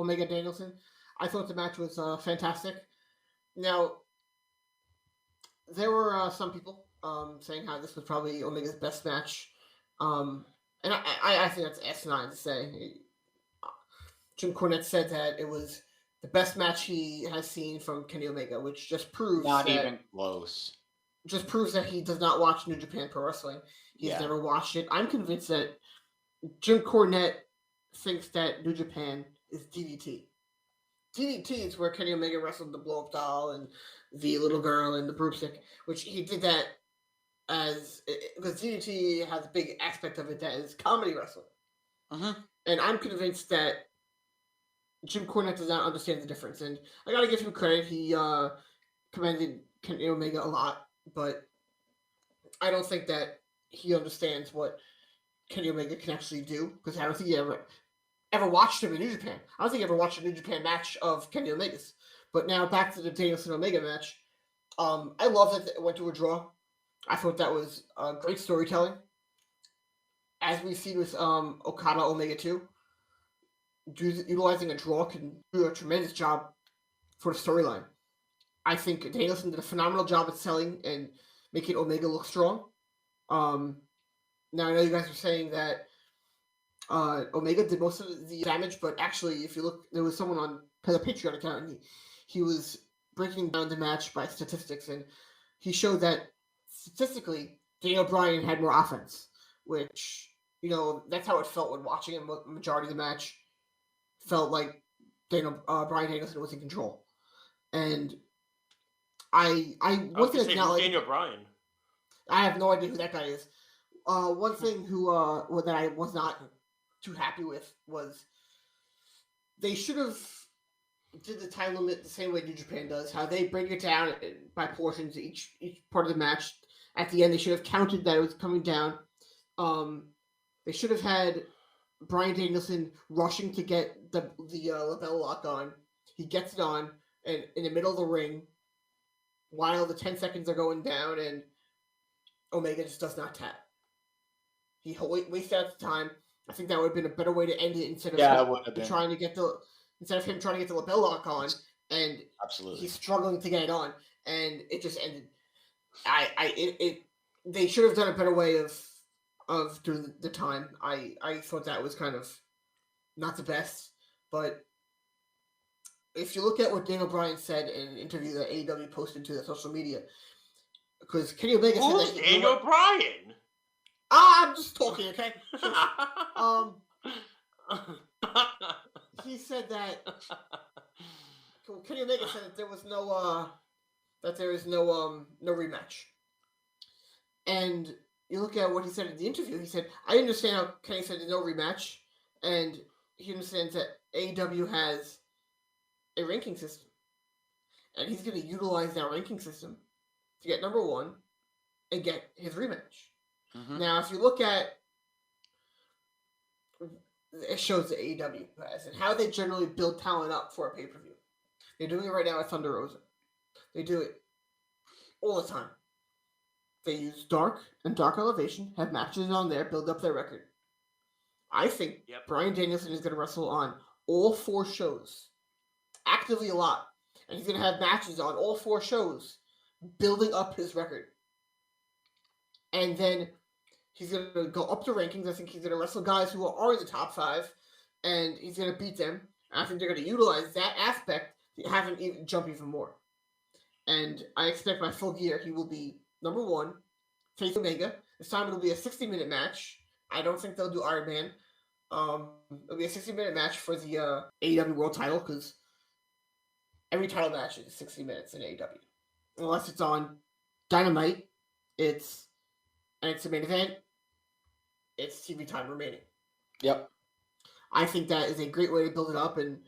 Omega Danielson. I thought the match was fantastic. Now, there were some people saying how this was probably Omega's best match. And I think that's asinine to say. Jim Cornette said that it was the best match he has seen from Kenny Omega, which just proves not even close. Just proves that he does not watch New Japan Pro Wrestling. He's never watched it. I'm convinced that Jim Cornette thinks that New Japan is DDT. DDT is where Kenny Omega wrestled the blow-up doll and the little girl and the broomstick, which he did that because DDT has a big aspect of it that is comedy wrestling. And I'm convinced that Jim Cornette does not understand the difference. And I got to give him credit. He commended Kenny Omega a lot, but I don't think that he understands what Kenny Omega can actually do, because I don't think he ever watched him in New Japan. I don't think he ever watched a New Japan match of Kenny Omega's. But now back to the Danielson Omega match. I love that it went to a draw. I thought that was great storytelling. As we've seen with Okada Omega 2, utilizing a draw can do a tremendous job for the storyline. I think Danielson did a phenomenal job at selling and making Omega look strong. Now, I know you guys are saying that Omega did most of the damage, but actually, if you look, there was someone on the Patreon account, and he was breaking down the match by statistics, and he showed that statistically, Daniel Bryan had more offense, which, that's how it felt when watching him. The majority of the match felt like Brian Danielson was in control. And I wasn't acknowledging Daniel Bryan. I have no idea who that guy is. One thing that I was not too happy with was they should have did the time limit the same way New Japan does, how they break it down by portions each part of the match. At the end, they should have counted that it was coming down. They should have had Brian Danielson rushing to get the lapel lock on. He gets it on, and in the middle of the ring, while the 10 seconds are going down, and Omega just does not tap. He wasted out the time. I think that would have been a better way to end it instead of him trying to get the lapel lock on, and he's struggling to get it on, and it just ended. They should have done a better way of doing the time. I thought that was kind of not the best, but if you look at what Daniel Bryan said in an interview that AEW posted to the social media, because Kenny Omega said that Daniel Bryan? I'm just talking, okay? He said that Kenny Omega said that there was no rematch. And you look at what he said in the interview, he said, I understand how Kenny said there's no rematch, and he understands that AEW has a ranking system. And he's going to utilize that ranking system to get number one and get his rematch. Now, if you look at it shows the AEW has and how they generally build talent up for a pay-per-view. They're doing it right now at Thunder Rosa. They do it all the time. They use Dark and Dark Elevation, have matches on there, build up their record. I think Brian Danielson is going to wrestle on all 4 shows, actively a lot. And he's going to have matches on all 4 shows, building up his record. And then he's going to go up the rankings. I think he's going to wrestle guys who are in the top 5, and he's going to beat them. And I think they're going to utilize that aspect to have him jump even more. And I expect by Full Gear, he will be number 1, face Omega. This time it'll be a 60-minute match. I don't think they'll do Iron Man. It'll be a 60-minute match for the AEW World title, because every title match is 60 minutes in AEW. Unless it's on Dynamite, it's a main event, it's TV time remaining. Yep. I think that is a great way to build it up and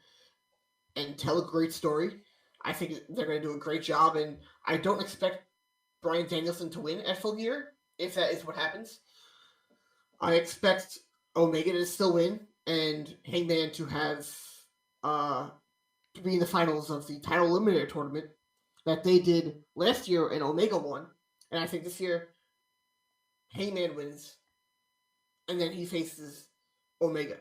tell a great story. I think they're going to do a great job, and I don't expect Brian Danielson to win at Full Gear, if that is what happens. I expect Omega to still win, and Hangman to have to be in the finals of the title eliminator tournament that they did last year, and Omega won. And I think this year Hangman wins, and then he faces Omega.